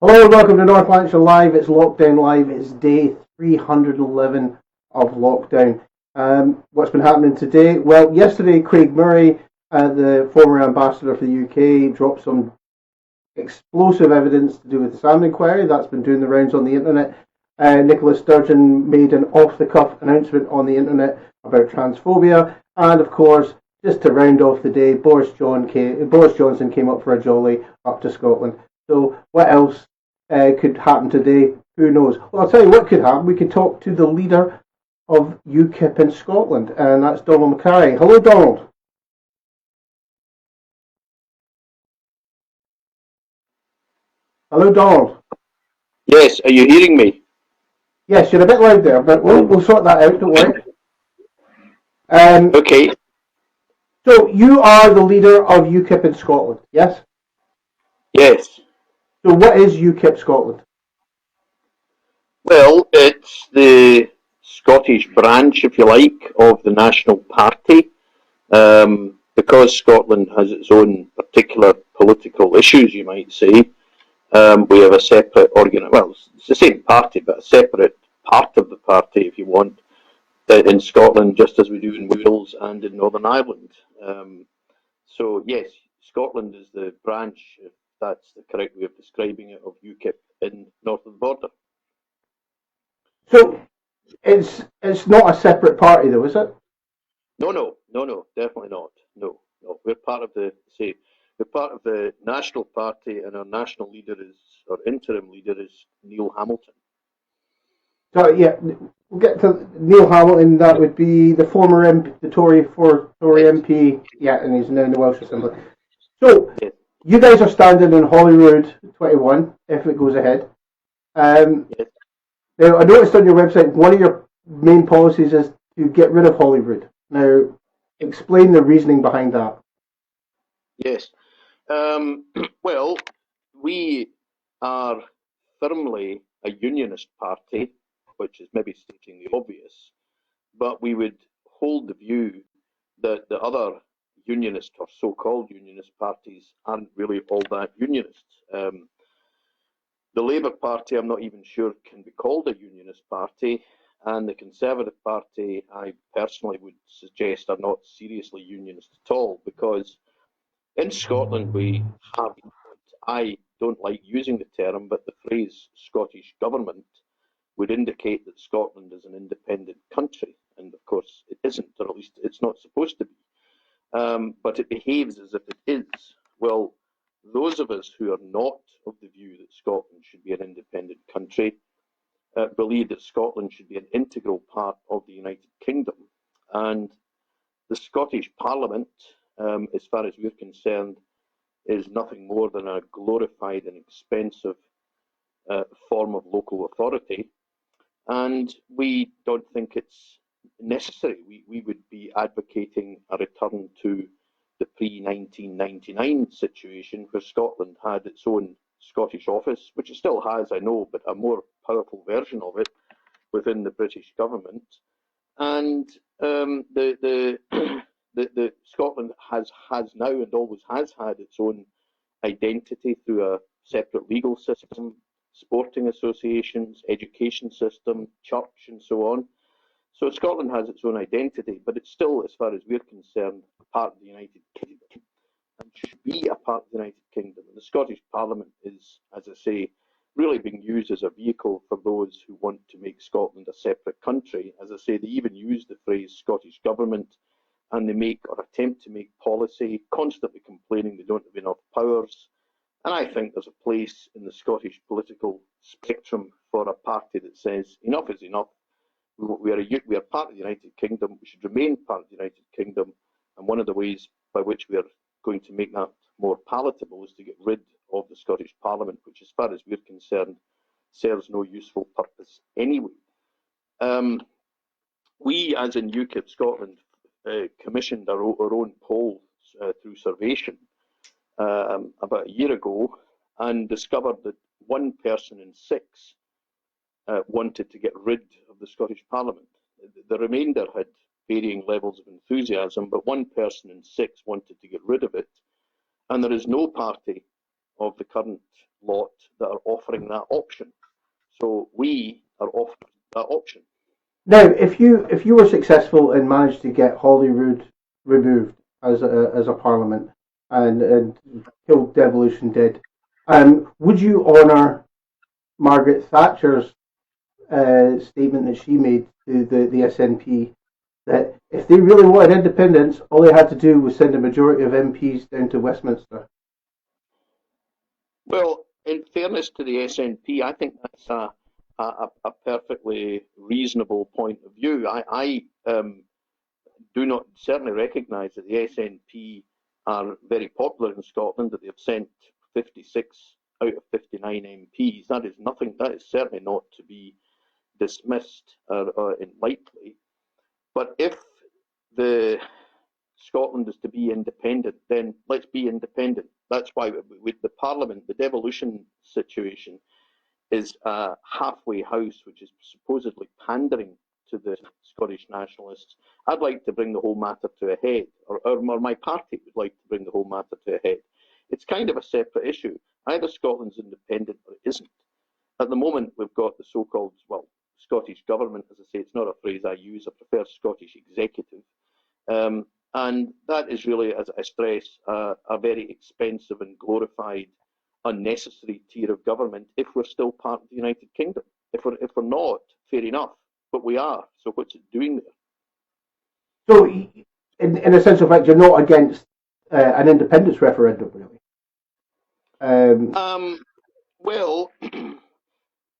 Hello and welcome to North Lanarkshire Live. It's Lockdown Live. It's day 311 of lockdown. What's been happening today? Well, yesterday Craig Murray, the former ambassador for the UK, dropped some explosive evidence to do with the Salmon Inquiry. That's been doing the rounds on the internet. Nicola Sturgeon made an off-the-cuff announcement on the internet about transphobia. And of course, just to round off the day, Boris Johnson came up for a jolly up to Scotland. So what else could happen today? Who knows? Well, I'll tell you what could happen. We could talk to the leader of UKIP in Scotland, and that's Donald MacKay. Hello, Donald. Hello, Donald. Yes, are you hearing me? Yes, you're a bit loud there, but we'll sort that out, don't worry. Okay. So you are the leader of UKIP in Scotland, yes? Yes. So what is UKIP Scotland? Well, it's the Scottish branch, if you like, of the National Party. Because Scotland has its own particular political issues, you might say, we have a separate well, it's the same party, but a separate part of the party, if you want, in Scotland, just as we do in Wales and in Northern Ireland. So, yes, Scotland is the branch, if that's the correct way of describing it, of UKIP in north of the border. So it's not a separate party, though, is it? No, definitely not. No. We're part of the National Party, and our national leader our interim leader is Neil Hamilton. So yeah, we'll get to Neil Hamilton. That would be the former MP, the Tory MP. Yeah, and he's now in the Welsh Assembly. So yes. You guys are standing in Holyrood 21 if it goes ahead. Yes. Now I noticed on your website one of your main policies is to get rid of Holyrood. Now, explain the reasoning behind that. Yes. Well, we are firmly a unionist party, which is maybe stating the obvious, but we would hold the view that the other unionist or so-called unionist parties aren't really all that unionist. The Labour Party, I'm not even sure can be called a unionist party, and the Conservative Party, I personally would suggest, are not seriously unionist at all, because in Scotland we have, I don't like using the term, but the phrase Scottish government would indicate that Scotland is an independent country, and of course it isn't, or at least it's not supposed to be. But it behaves as if it is. Well, those of us who are not of the view that Scotland should be an independent country believe that Scotland should be an integral part of the United Kingdom. And the Scottish Parliament, as far as we're concerned, is nothing more than a glorified and expensive form of local authority. And we don't think it's necessary. We would be advocating a return to the pre-1999 situation where Scotland had its own Scottish office, which it still has, I know, but a more powerful version of it within the British government. And the Scotland has now and always has had its own identity through a separate legal system, sporting associations, education system, church, and so on. So Scotland has its own identity, but it's still, as far as we're concerned, a part of the United Kingdom and should be a part of the United Kingdom. And the Scottish Parliament is, as I say, really being used as a vehicle for those who want to make Scotland a separate country. As I say, they even use the phrase Scottish government, and they make or attempt to make policy, constantly complaining they don't have enough powers. And I think there's a place in the Scottish political spectrum for a party that says enough is enough. We are part of the United Kingdom. We should remain part of the United Kingdom. And one of the ways by which we are going to make that more palatable is to get rid of the Scottish Parliament, which, as far as we're concerned, serves no useful purpose anyway. We, as in UKIP Scotland, commissioned our own poll through Survation about a year ago and discovered that 1 person in 6 wanted to get rid of the Scottish Parliament. The remainder had varying levels of enthusiasm, but 1 person in 6 wanted to get rid of it. And there is no party of the current lot that are offering that option. So we are offering that option. Now, if you were successful and managed to get Holyrood removed as a parliament and kill devolution dead, would you honour Margaret Thatcher's statement that she made to the SNP that if they really wanted independence, all they had to do was send a majority of MPs down to Westminster? Well, in fairness to the SNP, I think that's a perfectly reasonable point of view. I do not certainly recognise that the SNP are very popular in Scotland, that they've sent 56 out of 59 MPs. That is nothing. That is certainly not to be dismissed or lightly. But if the Scotland is to be independent, then let's be independent. That's why with the Parliament, the devolution situation is a halfway house, which is supposedly pandering to the Scottish nationalists. I'd like to bring the whole matter to a head, or my party would like to bring the whole matter to a head. It's kind of a separate issue. Either Scotland's independent or it isn't. At the moment, we've got the so-called, well, Scottish government. As I say, it's not a phrase I use. I prefer Scottish executive. And that is really, as I stress, a very expensive and glorified, unnecessary tier of government if we're still part of the United Kingdom. If we're not, fair enough, but we are. So what's it doing there? So, in a sense of fact, you're not against an independence referendum, really? Well,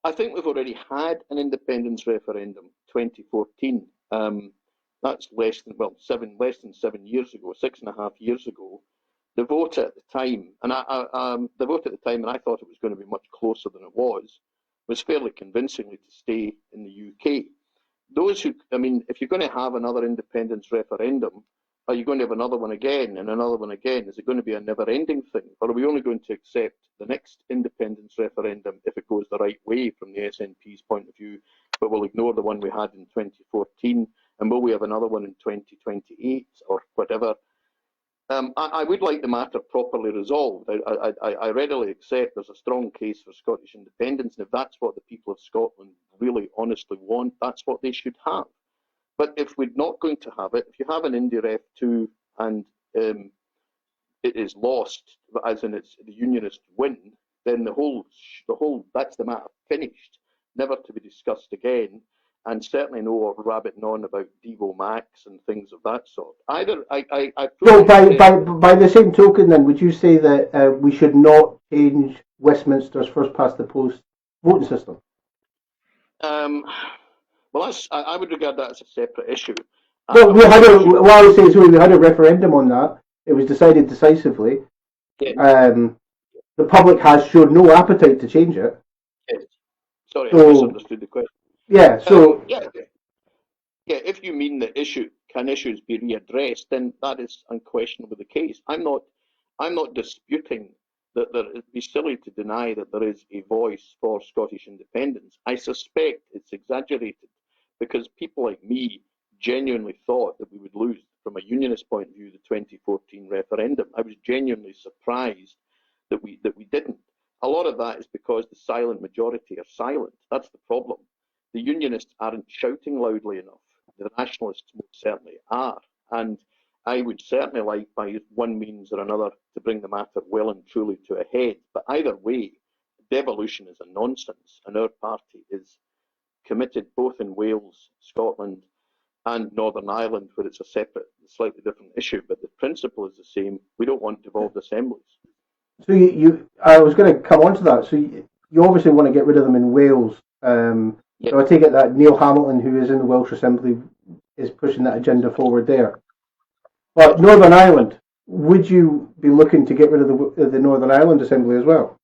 I think we've already had an independence referendum, 2014. That's less than 7 years ago, 6.5 years ago. The vote at the time, and I thought it was going to be much closer than it was fairly convincingly to stay in the UK. If you're going to have another independence referendum, are you going to have another one again and another one again? Is it going to be a never-ending thing? Or are we only going to accept the next independence referendum if it goes the right way from the SNP's point of view, but we'll ignore the one we had in 2014? And will we have another one in 2028 or whatever? I would like the matter properly resolved. I readily accept there's a strong case for Scottish independence, and if that's what the people of Scotland really honestly want, that's what they should have. But if we're not going to have it, if you have an Indie Ref 2 and it is lost, as in it's the Unionists win, then the whole that's the matter finished, never to be discussed again. And certainly no rabbiting on about Devo Max and things of that sort. By the same token, then, would you say that we should not change Westminster's first past the post voting system? Well, I would regard that as a separate issue. Well, we had a referendum on that. It was decided decisively. Yeah. The public has shown no appetite to change it. Yes. Sorry, I misunderstood the question. Yeah. So. If you mean the issue, can issues be readdressed? Then that is unquestionably the case. I'm not disputing that it'd be silly to deny that there is a voice for Scottish independence. I suspect it's exaggerated because people like me genuinely thought that we would lose, from a unionist point of view, the 2014 referendum. I was genuinely surprised that we didn't. A lot of that is because the silent majority are silent. That's the problem. The unionists aren't shouting loudly enough. The nationalists most certainly are. And I would certainly like, by one means or another, to bring the matter well and truly to a head. But either way, devolution is a nonsense. And our party is committed both in Wales, Scotland, and Northern Ireland, where it's a separate, slightly different issue. But the principle is the same. We don't want devolved assemblies. So I was going to come on to that. So you obviously want to get rid of them in Wales. So I take it that Neil Hamilton, who is in the Welsh Assembly, is pushing that agenda forward there. But Northern Ireland, would you be looking to get rid of the Northern Ireland Assembly as well?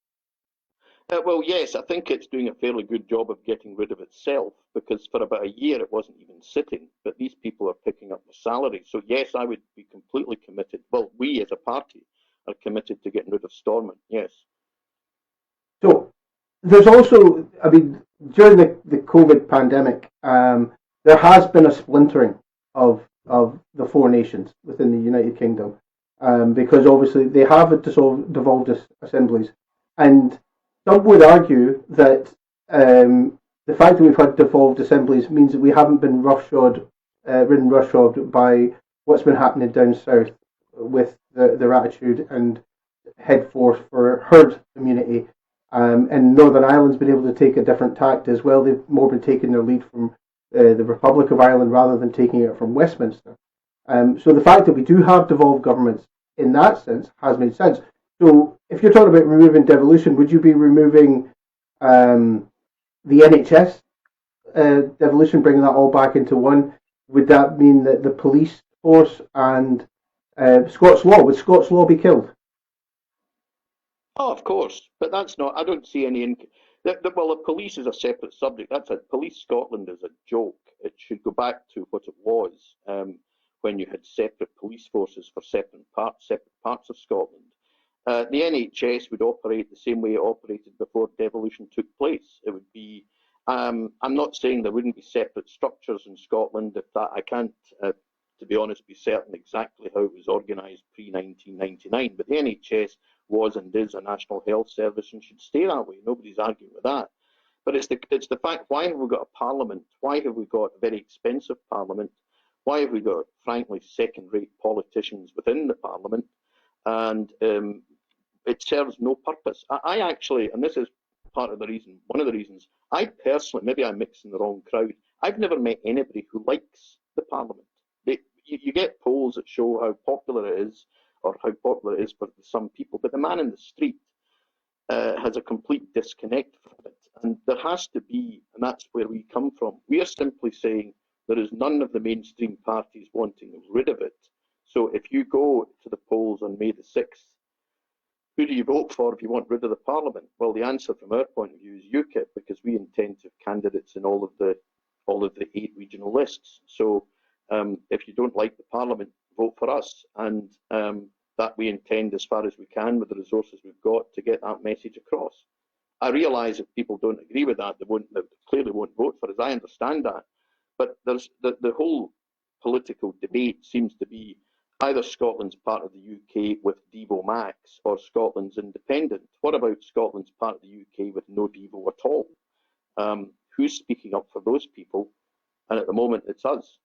Well, yes, I think it's doing a fairly good job of getting rid of itself, because for about a year it wasn't even sitting, but these people are picking up the salary. So yes, I would be completely committed. Well, we as a party are committed to getting rid of Stormont, yes. So there's also, during the COVID pandemic, there has been a splintering of the four nations within the United Kingdom, because obviously they have devolved assemblies, And some would argue that the fact that we've had devolved assemblies means that we haven't been ridden roughshod by what's been happening down south with their attitude and head force for herd immunity. And Northern Ireland's been able to take a different tact as well. They've more been taking their lead from the Republic of Ireland rather than taking it from Westminster. So the fact that we do have devolved governments in that sense has made sense. So if you're talking about removing devolution, would you be removing the NHS devolution, bringing that all back into one? Would that mean that the police force and Scots law, would Scots law be killed? Oh, of course, but that's not. I don't see any. Well, the police is a separate subject. That's it. Police Scotland is a joke. It should go back to what it was when you had separate police forces for separate parts of Scotland. The NHS would operate the same way it operated before devolution took place. It would be. I'm not saying there wouldn't be separate structures in Scotland. If that, I can't, to be honest, be certain exactly how it was organised pre-1999. But the NHS was and is a national health service and should stay that way. Nobody's arguing with that. But it's the fact, why have we got a parliament? Why have we got a very expensive parliament? Why have we got, frankly, second-rate politicians within the parliament? And it serves no purpose. I actually, and this is part of the reason, one of the reasons, I personally, maybe I'm mixing the wrong crowd, I've never met anybody who likes the parliament. You get polls that show how popular it is, or how popular it is for some people, but the man in the street has a complete disconnect from it. And there has to be, and that's where we come from. We are simply saying there is none of the mainstream parties wanting rid of it. So if you go to the polls on May the 6th, who do you vote for if you want rid of the parliament? Well, the answer from our point of view is UKIP, because we intend to have candidates in all of the 8 regional lists. So if you don't like the parliament, vote for us, and that we intend, as far as we can, with the resources we've got, to get that message across. I realise if people don't agree with that, they clearly won't vote for us. I understand that, but there's the whole political debate seems to be either Scotland's part of the UK with Devo Max, or Scotland's independent. What about Scotland's part of the UK with no Devo at all? Who's speaking up for those people? And at the moment, it's us.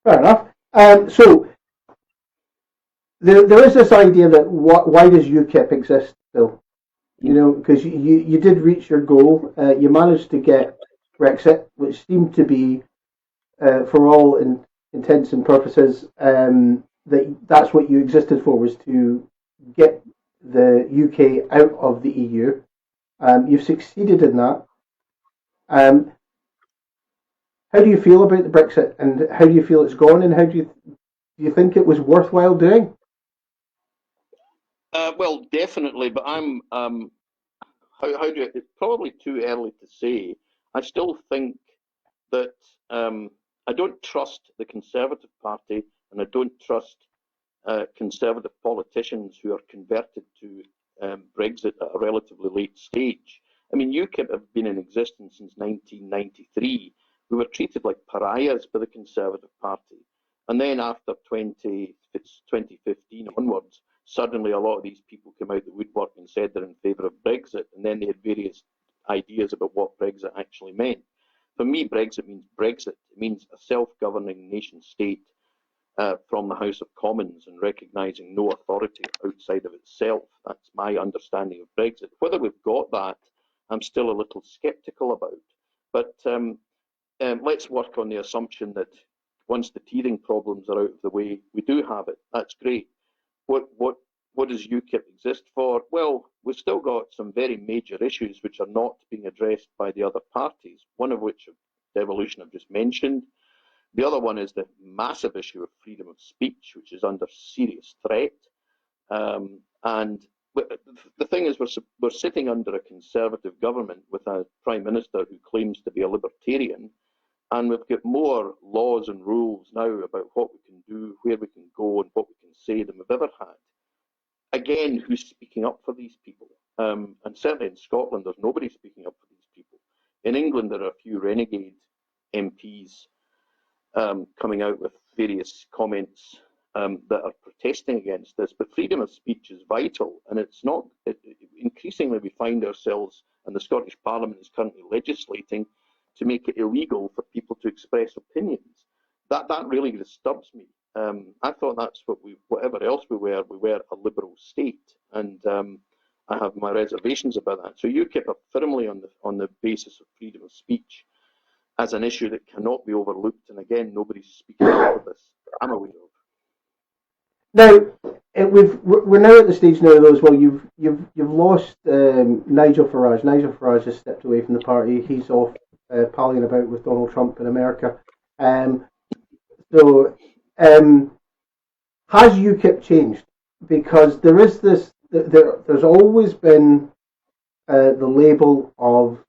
Fair enough. So there is this idea that why does UKIP exist still? You know, because you did reach your goal. You managed to get BREXIT, which seemed to be, for all intents and purposes, that's what you existed for, was to get the UK out of the EU. You've succeeded in that. How do you feel about the BREXIT, and how do you feel it's gone, and how do you think it was worthwhile doing? Well, definitely, but I'm it's probably too early to say. I still think that I don't trust the Conservative Party, and I don't trust Conservative politicians who are converted to Brexit at a relatively late stage. I mean, UKIP have been in existence since 1993. We were treated like pariahs by the Conservative Party. And then after 2015 onwards, suddenly a lot of these people came out the woodwork and said they're in favour of Brexit, and then they had various ideas about what Brexit actually meant. For me, Brexit means Brexit. It means a self-governing nation state from the House of Commons, and recognising no authority outside of itself. That's my understanding of Brexit. Whether we've got that, I'm still a little sceptical about. But let's work on the assumption that once the teething problems are out of the way, we do have it. That's great. What does UKIP exist for? Well, we've still got some very major issues which are not being addressed by the other parties, one of which, devolution, I've just mentioned. The other one is the massive issue of freedom of speech, which is under serious threat. And the thing is, we're sitting under a Conservative government with a Prime Minister who claims to be a libertarian, and we've got more laws and rules now about what we can do, where we can go, and what we can say than we've ever had. Again, who's speaking up for these people? And certainly in Scotland, there's nobody speaking up for these people. In England, there are a few renegade MPs coming out with various comments that are protesting against this. But freedom of speech is vital, and it's not. increasingly we find ourselves, and the Scottish Parliament is currently legislating to make it illegal for people to express opinions. That really disturbs me. I thought that's what whatever else we were a liberal state, and I have my reservations about that. So UKIP are firmly on the basis of freedom of speech as an issue that cannot be overlooked. And again, nobody's speaking out of this that I'm aware of. Now, we're now at the stage now, though, as well. You've lost Nigel Farage. Nigel Farage has stepped away from the party. He's off palling about with Donald Trump in America. Has UKIP changed? Because there is this. There's always been the label of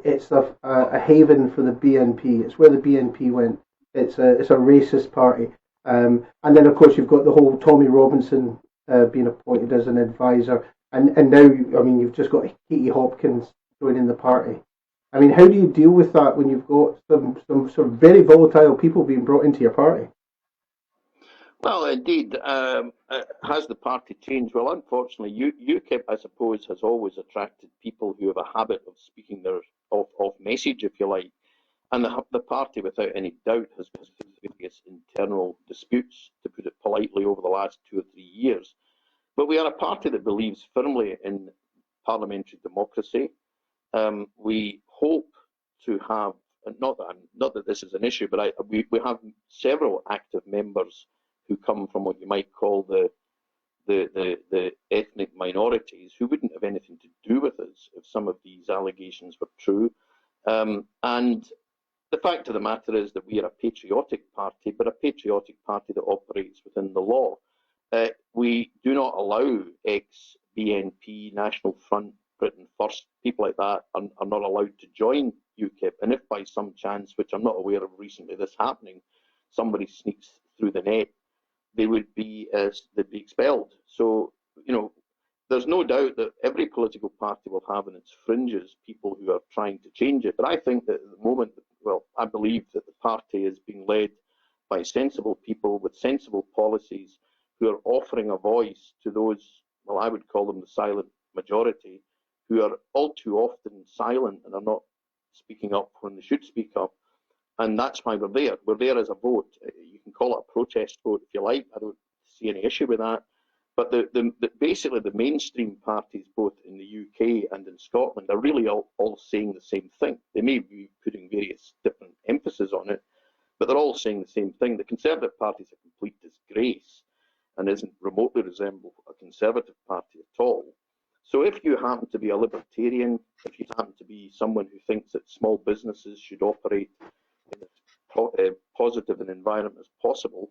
it's a haven for the BNP. It's where the BNP went. It's a racist party. And then, of course, you've got the whole Tommy Robinson being appointed as an advisor. And now, I mean, you've just got Katie Hopkins joining the party. I mean, how do you deal with that when you've got some sort of very volatile people being brought into your party? Well, indeed. Has the party changed? Well, unfortunately, UKIP, I suppose, has always attracted people who have a habit of speaking their off message, if you like. And the party, without any doubt, has faced various internal disputes, to put it politely, over the last 2 or 3 years. But we are a party that believes firmly in parliamentary democracy. We hope to have, not that this is an issue, but we have several active members who come from what you might call the ethnic minorities, who wouldn't have anything to do with us if some of these allegations were true. And the fact of the matter is that we are a patriotic party, but a patriotic party that operates within the law. We do not allow ex-BNP, National Front, Britain First, people like that are not allowed to join UKIP. And if by some chance, which I'm not aware of recently this happening, somebody sneaks through the net, they'd be expelled. So, you know, there's no doubt that every political party will have in its fringes people who are trying to change it. But I think that at the moment, well, I believe that the party is being led by sensible people with sensible policies who are offering a voice to those, well, I would call them the silent majority, who are all too often silent and are not speaking up when they should speak up. And that's why we're there. We're there as a vote. You can call it a protest vote if you like. I don't see any issue with that. But basically the mainstream parties, both in the UK and in Scotland, are really all saying the same thing. They may be putting various different emphasis on it, but they're all saying the same thing. The Conservative Party is a complete disgrace and isn't remotely resemble a Conservative Party at all. So if you happen to be a libertarian, if you happen to be someone who thinks that small businesses should operate in as positive an environment as possible,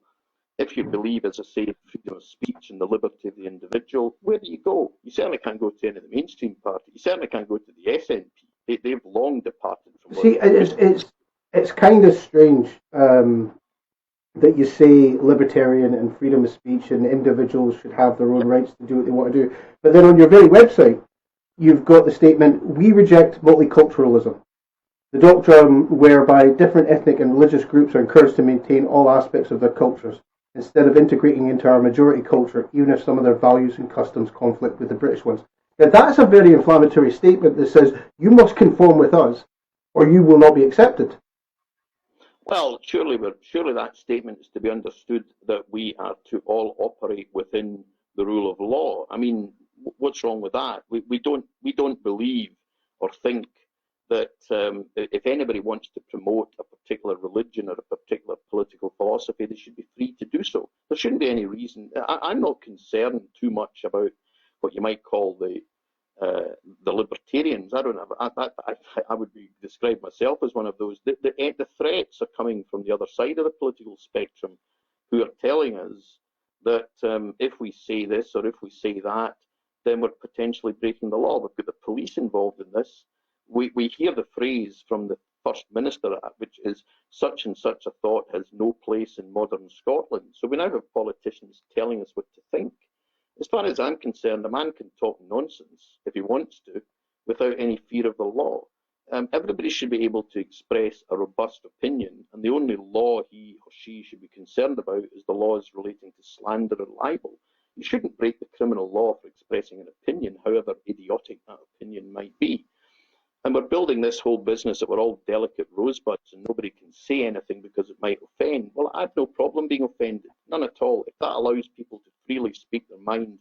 if you believe, as I say, in freedom of speech and the liberty of the individual, where do you go? You certainly can't go to any of the mainstream parties. You certainly can't go to the SNP. They've long departed from. See, it's kind of strange that you say libertarian and freedom of speech and individuals should have their own rights to do what they want to do. But then on your very website, you've got the statement, "We reject multiculturalism, the doctrine whereby different ethnic and religious groups are encouraged to maintain all aspects of their cultures, instead of integrating into our majority culture, even if some of their values and customs conflict with the British ones." Now, that's a very inflammatory statement that says you must conform with us or you will not be accepted. Well, surely that statement is to be understood that we are to all operate within the rule of law. I mean, what's wrong with that? We don't believe or think that if anybody wants to promote a particular religion or a particular political philosophy, they should be free to do so. There shouldn't be any reason. I'm not concerned too much about what you might call the libertarians. I don't have. I would describe myself as one of those. The threats are coming from the other side of the political spectrum, who are telling us that if we say this or if we say that, then we're potentially breaking the law. We've got the police involved in this. We hear the phrase from the First Minister, which is such and such a thought has no place in modern Scotland. So we now have politicians telling us what to think. As far as I'm concerned, a man can talk nonsense if he wants to without any fear of the law. Everybody should be able to express a robust opinion, and the only law he or she should be concerned about is the laws relating to slander and libel. You shouldn't break the criminal law for expressing an opinion, however idiotic that opinion might be. And we're building this whole business that we're all delicate rosebuds and nobody can say anything because it might offend. Well, I have no problem being offended, none at all. If that allows people to freely speak their mind,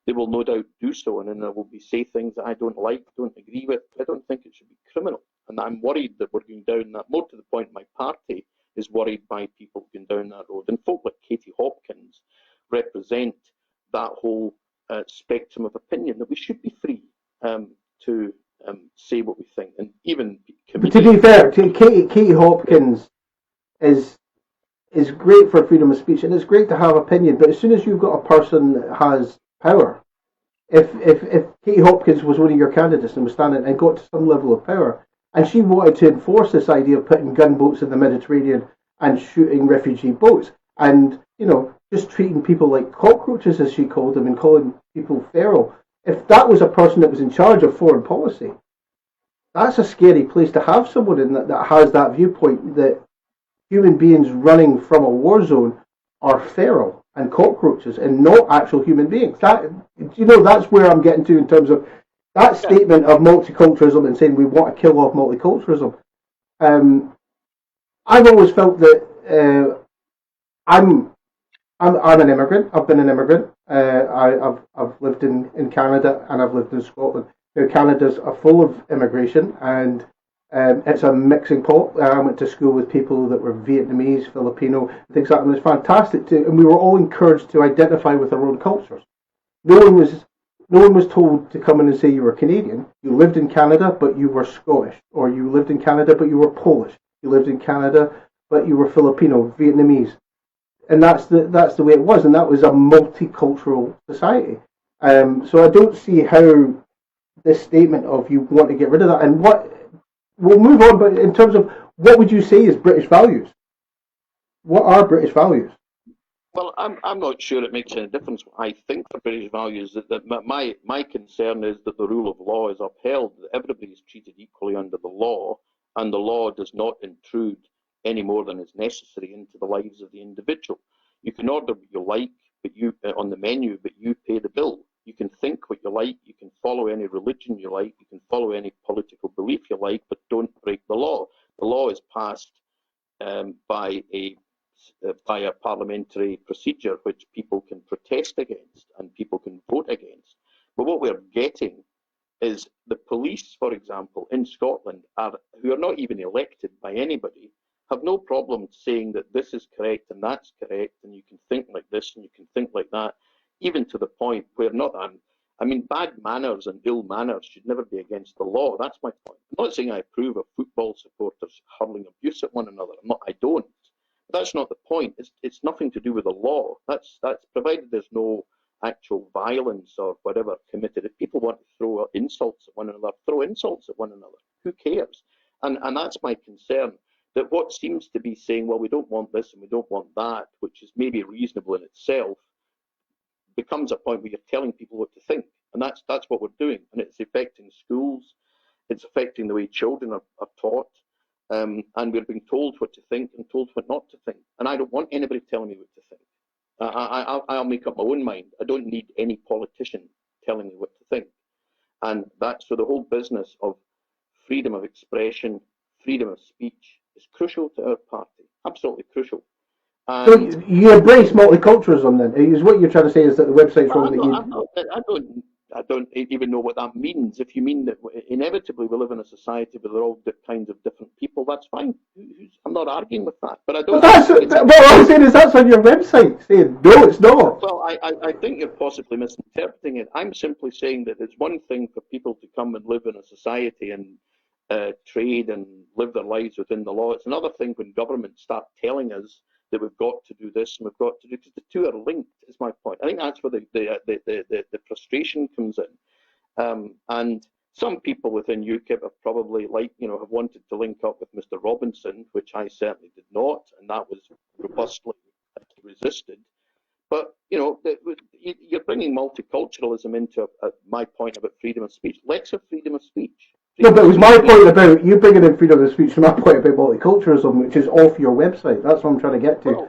they will no doubt do so, and then there will be say things that I don't like, don't agree with. I don't think it should be criminal, and I'm worried that we're going down that. More to the point, my party is worried by people going down that road, and folk like Katie Hopkins represent that whole spectrum of opinion, that we should be free to say what we think, and even to be fair, Katie Hopkins is great for freedom of speech, and it's great to have opinion. But as soon as you've got a person that has power, if Katie Hopkins was one of your candidates and was standing and got to some level of power, and she wanted to enforce this idea of putting gunboats in the Mediterranean and shooting refugee boats, and just treating people like cockroaches, as she called them, and calling people feral. If that was a person that was in charge of foreign policy, that's a scary place to have someone in that has that viewpoint, that human beings running from a war zone are feral and cockroaches and not actual human beings. That's where I'm getting to in terms of that statement of multiculturalism and saying we want to kill off multiculturalism. I've always felt that I'm an immigrant. I've been an immigrant. I've lived in Canada and I've lived in Scotland. Canada's full of immigration, and it's a mixing pot. I went to school with people that were Vietnamese, Filipino, things like that. And it was fantastic and we were all encouraged to identify with our own cultures. No one was told to come in and say you were Canadian. You lived in Canada, but you were Scottish, or you lived in Canada, but you were Polish. You lived in Canada, but you were Filipino, Vietnamese, and that's the way it was. And that was a multicultural society. So I don't see how this statement of you want to get rid of that, and we'll move on, but in terms of what would you say is British values? What are British values? Well, I'm not sure it makes any difference. I think for British values, that my concern is that the rule of law is upheld, that everybody is treated equally under the law, and the law does not intrude any more than is necessary into the lives of the individual. You can order what you like, but on the menu, but you pay the bill. You can think what you like, you can follow any religion you like, you can follow any political belief you like, but don't break the law. The law is passed by a parliamentary procedure which people can protest against and people can vote against. But what we're getting is the police, for example, in Scotland, who are not even elected by anybody, have no problem saying that this is correct and that's correct, and you can think like this and you can think like that, even to the point where bad manners and ill manners should never be against the law. That's my point. I'm not saying I approve of football supporters hurling abuse at one another. I don't. But that's not the point. It's nothing to do with the law. That's provided there's no actual violence or whatever committed. If people want to throw insults at one another, throw insults at one another. Who cares? And that's my concern. That what seems to be saying, well, we don't want this and we don't want that, which is maybe reasonable in itself, becomes a point where you're telling people what to think, and that's what we're doing, and it's affecting schools, it's affecting the way children are taught, and we're being told what to think and told what not to think. And I don't want anybody telling me what to think. I'll make up my own mind. I don't need any politician telling me what to think. And that's so the whole business of freedom of expression, freedom of speech is crucial to our party, absolutely crucial. So you embrace multiculturalism then? Is what you're trying to say is that the website's wrong? I don't even know what that means. If you mean that inevitably we live in a society where there are all kinds of different people, that's fine. I'm not arguing with that. But I don't. What I'm saying is that's on your website saying no, it's not. Well, I think you're possibly misinterpreting it. I'm simply saying that it's one thing for people to come and live in a society and trade and live their lives within the law. It's another thing when governments start telling us that we've got to do this and we've got to do, because the two are linked, is my point. I think that's where the frustration comes in. And some people within UKIP have probably have wanted to link up with Mr. Robinson, which I certainly did not, and that was robustly resisted. But you're bringing multiculturalism into my point about freedom of speech. Let's have freedom of speech. No, but it was my point about you bringing in freedom of speech from my point about multiculturalism, which is off your website. That's what I'm trying to get to.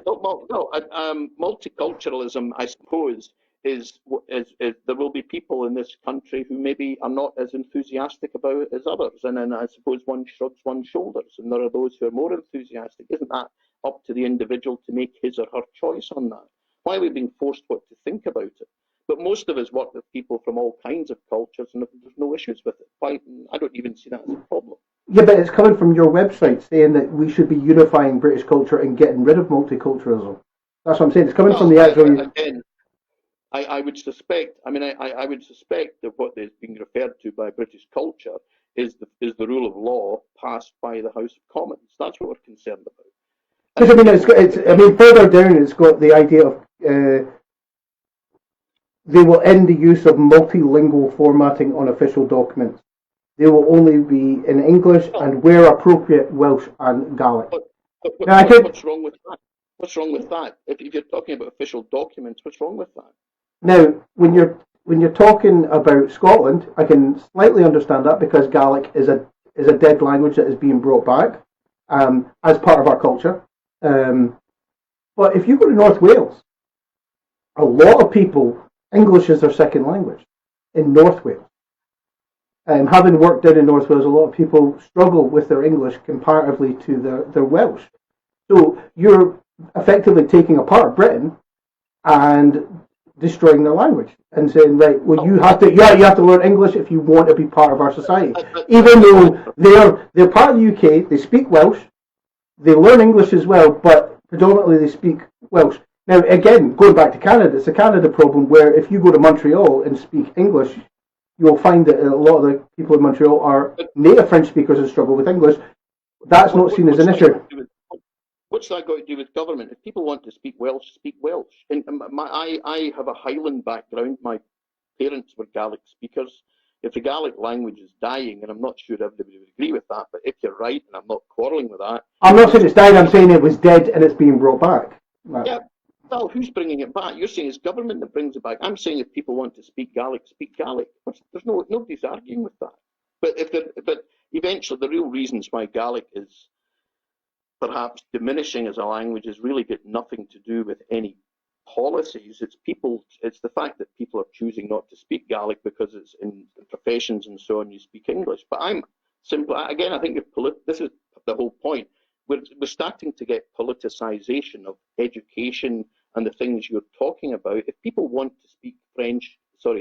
Multiculturalism, I suppose, is there will be people in this country who maybe are not as enthusiastic about it as others, and then I suppose one shrugs one's shoulders, and there are those who are more enthusiastic. Isn't that up to the individual to make his or her choice on that? Why are we being forced what to think about it? But most of us work with people from all kinds of cultures, and there's no issues with it. Why? I don't even see that as a problem. Yeah, but it's coming from your website saying that we should be unifying British culture and getting rid of multiculturalism. That's what I'm saying. It's coming from the actual. Again, I would suspect. I mean, I would suspect that what is being referred to by British culture is the rule of law passed by the House of Commons. That's what we're concerned about. Because I mean, further down, it's got the idea of they will end the use of multilingual formatting on official documents. They will only be in English and, where appropriate, Welsh and Gaelic. What's wrong with that? What's wrong with that? If you're talking about official documents, what's wrong with that? Now, when you're talking about Scotland, I can slightly understand that because Gaelic is a dead language that is being brought back as part of our culture. But if you go to North Wales, a lot of people, English is their second language in North Wales. Having worked down in North Wales, a lot of people struggle with their English comparatively to their Welsh. So you're effectively taking apart Britain and destroying their language and saying, right, well, you have to learn English if you want to be part of our society. Even though they're part of the UK, they speak Welsh, they learn English as well, but predominantly they speak Welsh. Now, again, going back to Canada, it's a Canada problem where if you go to Montreal and speak English, you'll find that a lot of the people in Montreal are native French speakers and struggle with English. That's not seen as an issue. What's that got to do with government? If people want to speak Welsh, speak Welsh. And I have a Highland background. My parents were Gaelic speakers. If the Gaelic language is dying, and I'm not sure everybody would agree with that, but if you're right, and I'm not quarrelling with that. I'm not saying it's dying, I'm saying it was dead and it's being brought back. Right. Yeah, well, who's bringing it back? You're saying it's government that brings it back. I'm saying if people want to speak Gaelic, speak Gaelic. Nobody's arguing with that. But eventually, the real reasons why Gaelic is perhaps diminishing as a language has really got nothing to do with any policies. It's the fact that people are choosing not to speak Gaelic because it's in professions and so on, you speak English. But I'm simply, again, I think this is the whole point. We're starting to get politicization of education and the things you're talking about. If people want to speak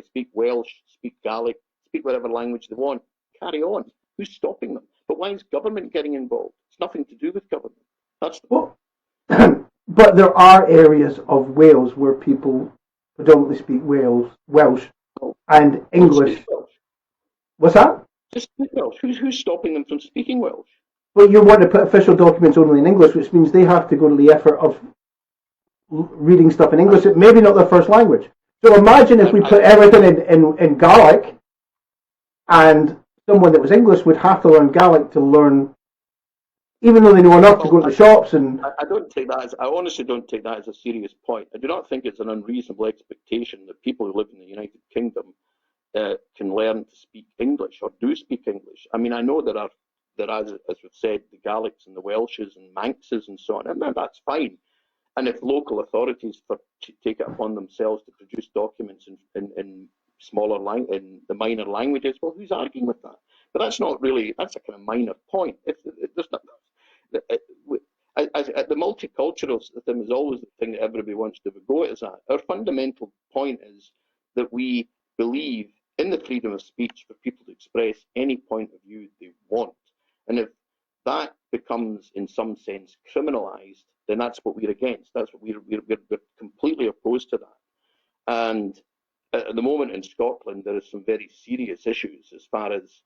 speak Welsh, speak Gaelic, speak whatever language they want, carry on. Who's stopping them? But why is government getting involved? It's nothing to do with government. That's the point. But there are areas of Wales where people predominantly speak Welsh and English. Welsh. What's that? Just speak Welsh. Who's stopping them from speaking Welsh? Well, you want to put official documents only in English, which means they have to go to the effort of reading stuff in English, maybe not their first language. So imagine if we put everything in Gaelic, and someone that was English would have to learn Gaelic to learn, even though they know enough to go to the shops. And I honestly don't take that as a serious point. I do not think it's an unreasonable expectation that people who live in the United Kingdom can learn to speak English or do speak English. I mean, I know there are, as we've said, the Gaelics and the Welshes and Manxes and so on, and that's fine. And if local authorities take it upon themselves to produce documents in in the minor languages, well, who's arguing with that? But that's a kind of minor point. The multicultural system is always the thing that everybody wants to go at. Our fundamental point is that we believe in the freedom of speech for people to express any point of view they want. And if that becomes, in some sense, criminalised, then that's what we're against. That's what we're completely opposed to that. And at the moment in Scotland, there are some very serious issues as far as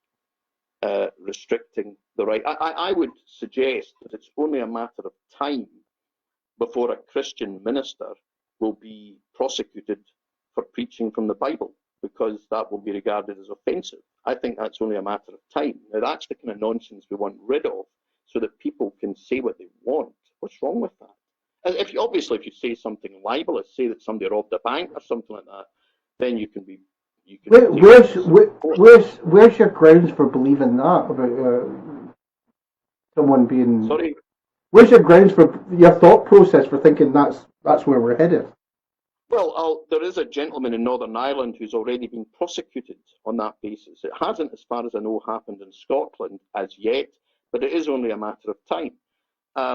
restricting the right. I would suggest that it's only a matter of time before a Christian minister will be prosecuted for preaching from the Bible, because that will be regarded as offensive. I think that's only a matter of time. Now, that's the kind of nonsense we want rid of, so that people can say what they want. What's wrong with that? And if you say something libelous, say that somebody robbed a bank or something like that, then you can be. Where's your grounds for believing that about someone being? Sorry. Where's your grounds for your thought process for thinking that's where we're headed? Well, there is a gentleman in Northern Ireland who's already been prosecuted on that basis. It hasn't, as far as I know, happened in Scotland as yet, but it is only a matter of time. I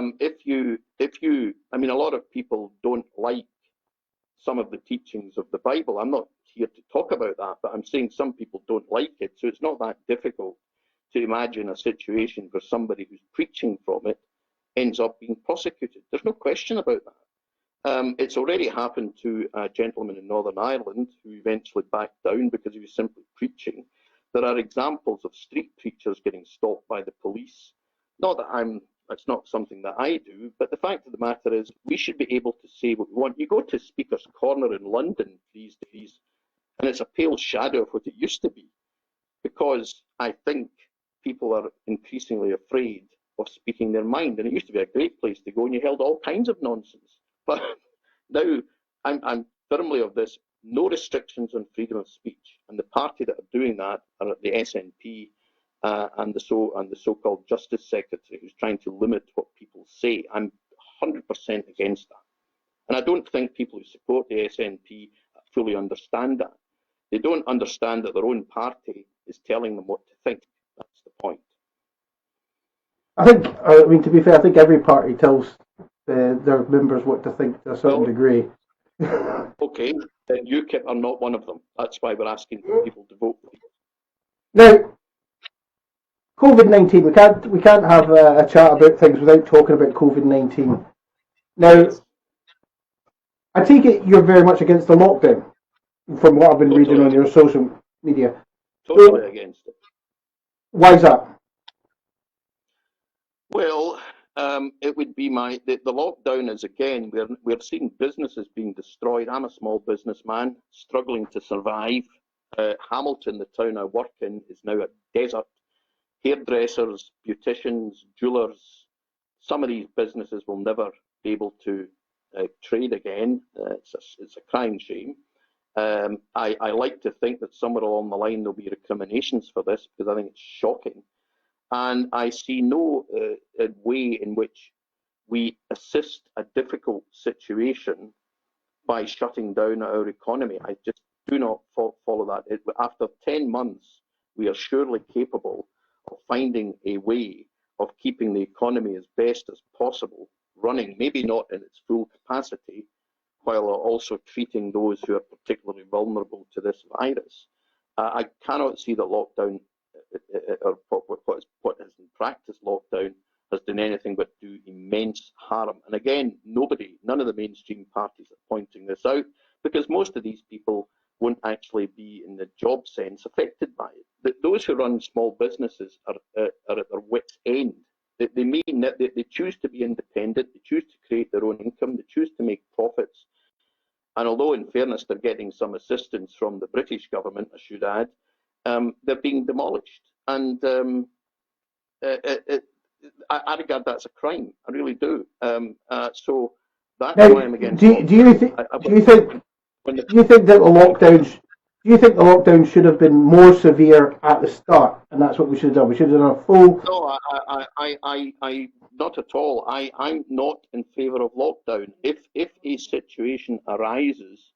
mean, a lot of people don't like some of the teachings of the Bible. I'm not here to talk about that, but I'm saying some people don't like it. So it's not that difficult to imagine a situation where somebody who's preaching from it ends up being prosecuted. There's no question about that. It's already happened to a gentleman in Northern Ireland who eventually backed down because he was simply preaching. There are examples of street preachers getting stopped by the police. Not that that's not something that I do, but the fact of the matter is we should be able to say what we want. You go to Speaker's Corner in London these days, and it's a pale shadow of what it used to be, because I think people are increasingly afraid of speaking their mind. And it used to be a great place to go, and you held all kinds of nonsense. But now I'm firmly of this: no restrictions on freedom of speech. And the party that are doing that are the SNP and the so-called Justice Secretary, who's trying to limit what people say. I'm 100% against that. And I don't think people who support the SNP fully understand that. They don't understand that their own party is telling them what to think. That's the point. I mean, to be fair, I think every party tells their members what to think to a certain degree. Okay, then UKIP are not one of them. That's why we're asking people to vote. Now, COVID-19, we can't have a chat about things without talking about COVID-19. Now, I take it you're very much against the lockdown, from what I've been reading on your social media. Totally against it. Why is that? Well, it would be the lockdown is, again, we're seeing businesses being destroyed. I'm a small businessman struggling to survive. Hamilton, the town I work in, is now a desert. Hairdressers, beauticians, jewellers, some of these businesses will never be able to trade again. It's a crying shame. I like to think that somewhere along the line there'll be recriminations for this, because I think it's shocking. And I see no way in which we assist a difficult situation by shutting down our economy. I just do not follow that. After 10 months, we are surely capable of finding a way of keeping the economy as best as possible running, maybe not in its full capacity, while also treating those who are particularly vulnerable to this virus. I cannot see that lockdown, or what is in practice lockdown, has done anything but do immense harm. And again, none of the mainstream parties are pointing this out, because most of these people won't actually be, in the job sense, affected by it. Those who run small businesses are at their wit's end. They choose to be independent, they choose to create their own income, they choose to make profits. And although, in fairness, they're getting some assistance from the British government, I should add, they're being demolished. And I regard that's a crime. I really do. So that's why I'm against. Do you think the lockdown should have been more severe at the start, and that's what we should have done? We should have done a full. No, I not at all. I'm not in favour of lockdown. If a situation arises,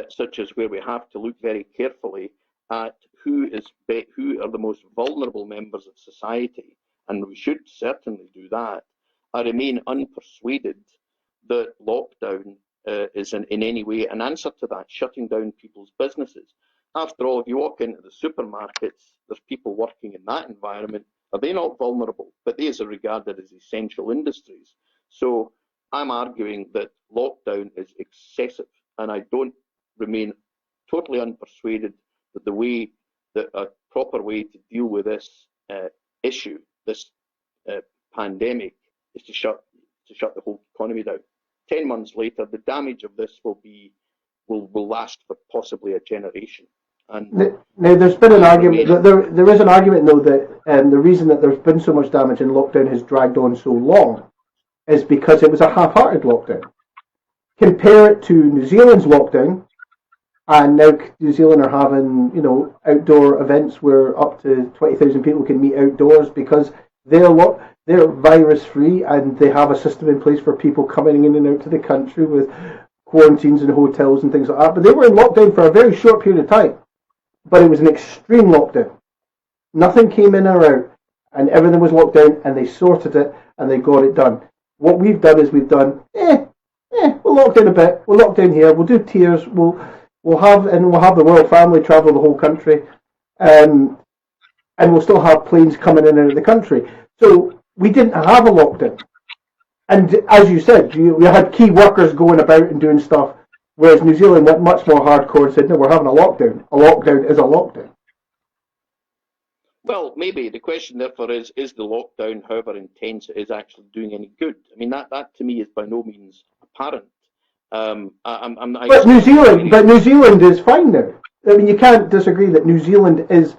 such as where we have to look very carefully at who are the most vulnerable members of society, and we should certainly do that, I remain unpersuaded that lockdown is in any way an answer to that, shutting down people's businesses. After all, if you walk into the supermarkets, there's people working in that environment. Are they not vulnerable? But these are regarded as essential industries. So I'm arguing that lockdown is excessive, and I don't remain totally unpersuaded that a proper way to deal with this issue, this pandemic, is to shut the whole economy down. 10 months later, the damage of this will last for possibly a generation. And now, there's been an argument. There is an argument, though, that the reason that there's been so much damage and lockdown has dragged on so long is because it was a half-hearted lockdown. Compare it to New Zealand's lockdown, and now New Zealand are having, outdoor events where up to 20,000 people can meet outdoors because They're virus free, and they have a system in place for people coming in and out to the country with quarantines and hotels and things like that. But they were in lockdown for a very short period of time. But it was an extreme lockdown. Nothing came in or out, and everything was locked down, and they sorted it and they got it done. What we've done is we'll lock down a bit. We'll lock down here. We'll do tiers. We'll have the royal family travel the whole country, and we'll still have planes coming in and out of the country. So we didn't have a lockdown. And as you said, we had key workers going about and doing stuff, whereas New Zealand went much more hardcore and said, no, we're having a lockdown. A lockdown is a lockdown. Well, maybe the question therefore is the lockdown, however intense it is, actually doing any good? I mean, that to me is by no means apparent. But New Zealand is fine now. I mean, you can't disagree that New Zealand is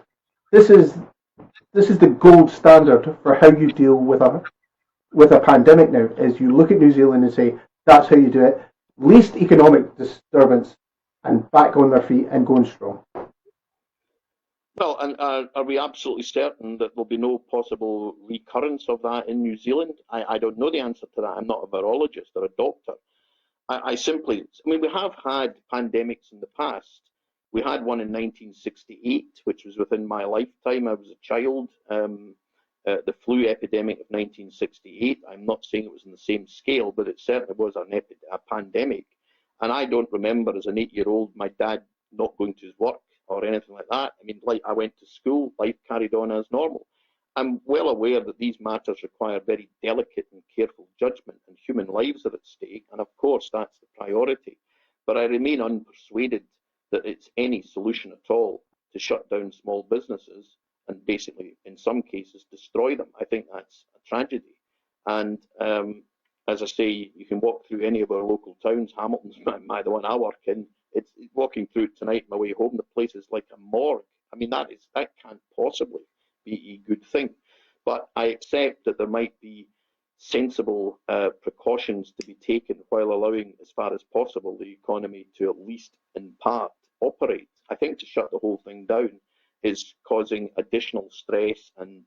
the gold standard for how you deal with a pandemic now. Is you look at New Zealand and say that's how you do it. Least economic disturbance and back on their feet and going strong. Well, and are we absolutely certain that there'll be no possible recurrence of that in New Zealand? I don't know the answer to that. I'm not a virologist or a doctor. I mean, we have had pandemics in the past. We had one in 1968, which was within my lifetime. I was a child. The flu epidemic of 1968. I'm not saying it was on the same scale, but it certainly was a pandemic. And I don't remember as an 8-year-old my dad not going to his work or anything like that. I mean, like I went to school, life carried on as normal. I'm well aware that these matters require very delicate and careful judgment, and human lives are at stake, and of course that's the priority. But I remain unpersuaded that it's any solution at all to shut down small businesses and basically, in some cases, destroy them. I think that's a tragedy. And as I say, you can walk through any of our local towns. Hamilton's the one I work in. It's walking through it tonight on my way home. The place is like a morgue. I mean, that can't possibly be a good thing. But I accept that there might be sensible precautions to be taken while allowing, as far as possible, the economy to at least in part operate. I think to shut the whole thing down is causing additional stress and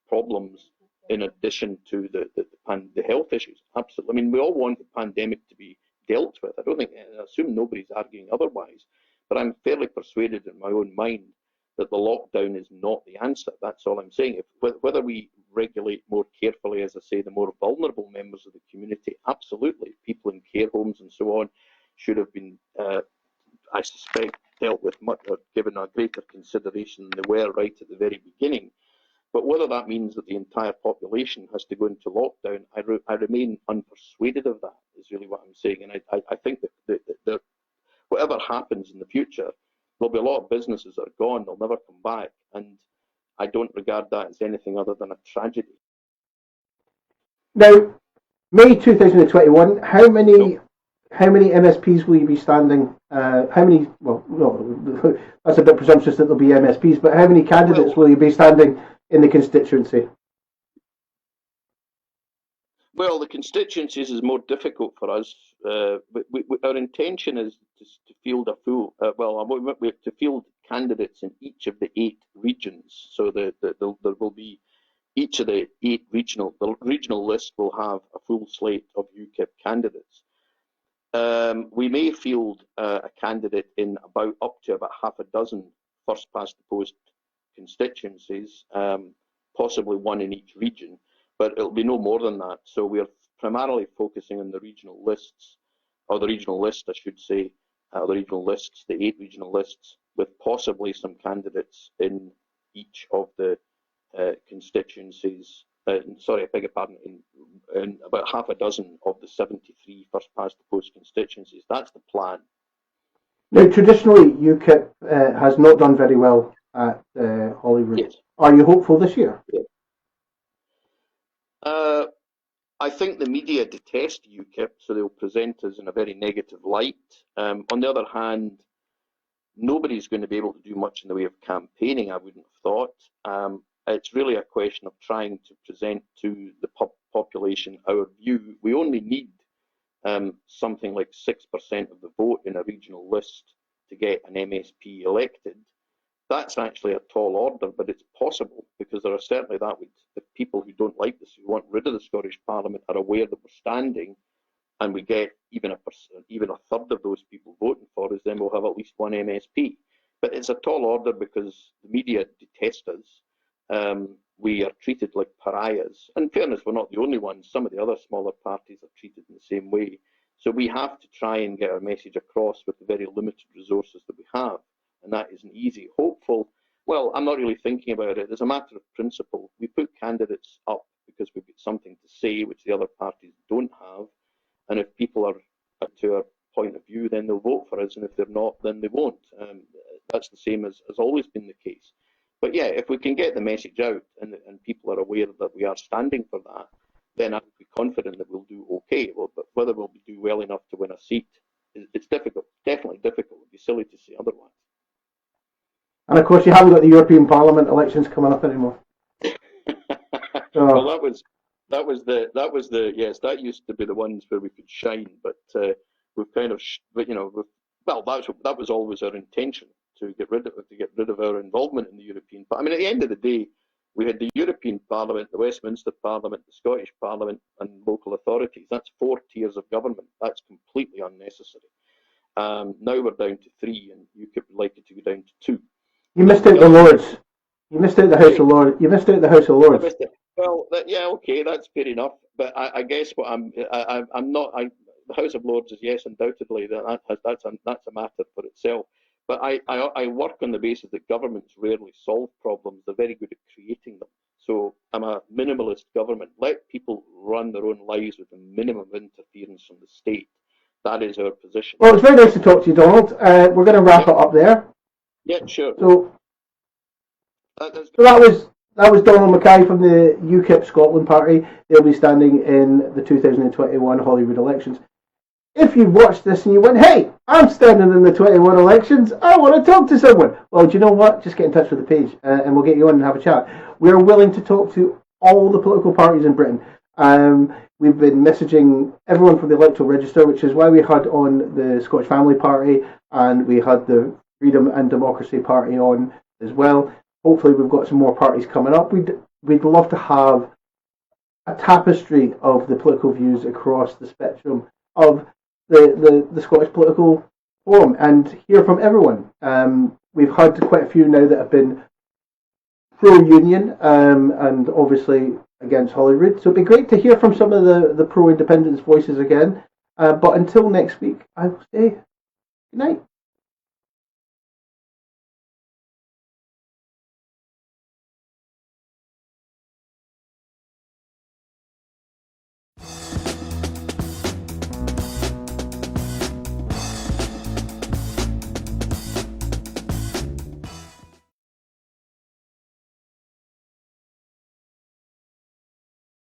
problems in addition to the health issues. Absolutely. I mean, we all want the pandemic to be dealt with. I assume nobody's arguing otherwise, but I'm fairly persuaded in my own mind that the lockdown is not the answer. That's all I'm saying. Whether we regulate more carefully, as I say, the more vulnerable members of the community, absolutely. People in care homes and so on should have been, I suspect, dealt with much or given a greater consideration than they were right at the very beginning. But whether that means that the entire population has to go into lockdown, I remain unpersuaded of that, is really what I'm saying. And I think that whatever happens in the future, there'll be a lot of businesses that are gone, they'll never come back. And I don't regard that as anything other than a tragedy. Now, May 2021, how many MSPs will you be standing? Well, no, that's a bit presumptuous that there'll be MSPs, but how many candidates will you be standing in the constituency? Well, the constituencies is more difficult for us. Our intention is to field to field candidates in each of the 8 regions. So there will be each of the 8 the regional list will have a full slate of UKIP candidates. We may field a candidate in up to about half a dozen first past the post constituencies, possibly one in each region, but it'll be no more than that. So we're primarily focusing on the regional lists, or the regional list, I should say, the regional lists, the 8 regional lists, with possibly some candidates in each of the constituencies. Sorry, I beg your pardon, in about half a dozen of the 73 first past the post constituencies. That's the plan. Now, traditionally, UKIP has not done very well at Holyrood. Yes. Are you hopeful this year? Yeah. I think the media detest UKIP, so they'll present us in a very negative light. On the other hand, nobody's going to be able to do much in the way of campaigning, I wouldn't have thought. It's really a question of trying to present to the population our view. We only need something like 6% of the vote in a regional list to get an MSP elected. That's actually a tall order, but it's possible, because there are certainly if people who don't like this, who want rid of the Scottish Parliament, are aware that we're standing, and we get even a third of those people voting for us, then we'll have at least one MSP. But it's a tall order because the media detest us. We are treated like pariahs. In fairness, we're not the only ones. Some of the other smaller parties are treated in the same way. So we have to try and get our message across with the very limited resources that we have. And that isn't easy. Hopeful, well, I'm not really thinking about it. As a matter of principle, we put candidates up because we've got something to say which the other parties don't have. And if people are to our point of view, then they'll vote for us. And if they're not, then they won't. That's the same as has always been the case. But yeah, if we can get the message out and people are aware that we are standing for that, then I would be confident that we'll do okay. Well, but whether we'll do well enough to win a seat, it's difficult, definitely difficult. It'd be silly to say otherwise. And of course, you haven't got the European Parliament elections coming up anymore. Well, that was the yes, that used to be the ones where we could shine, but we've kind of, that was always our intention, to get rid of our involvement in the European Parliament. I mean, at the end of the day, we had the European Parliament, the Westminster Parliament, the Scottish Parliament, and local authorities. That's 4 tiers of government. That's completely unnecessary. Now we're down to 3, and UKIP would like it to go down to 2. You missed out the Lords. You missed out the House of Lords. You missed out the House of Lords. Well, yeah, okay, that's fair enough. But I guess what I'm not. The House of Lords is, yes, undoubtedly that's a matter for itself. But I work on the basis that governments rarely solve problems. They're very good at creating them. So I'm a minimalist government. Let people run their own lives with a minimum of interference from the state. That is our position. Well, it's very nice to talk to you, Donald. We're going to wrap it up there. Yeah, sure. So that was Donald MacKay from the UKIP Scotland party. They'll be standing in the 2021 Holyrood elections. If you watched this and you went, hey, I'm standing in the 21 elections, I want to talk to someone. Well, do you know what? Just get in touch with the page and we'll get you on and have a chat. We're willing to talk to all the political parties in Britain. We've been messaging everyone from the electoral register, which is why we had on the Scottish Family Party and we had the Freedom and Democracy Party on as well. Hopefully we've got some more parties coming up. We'd love to have a tapestry of the political views across the spectrum of the Scottish political forum and hear from everyone. We've had quite a few now that have been pro-union and obviously against Holyrood. So it'd be great to hear from some of the pro-independence voices again. But until next week, I will say good night.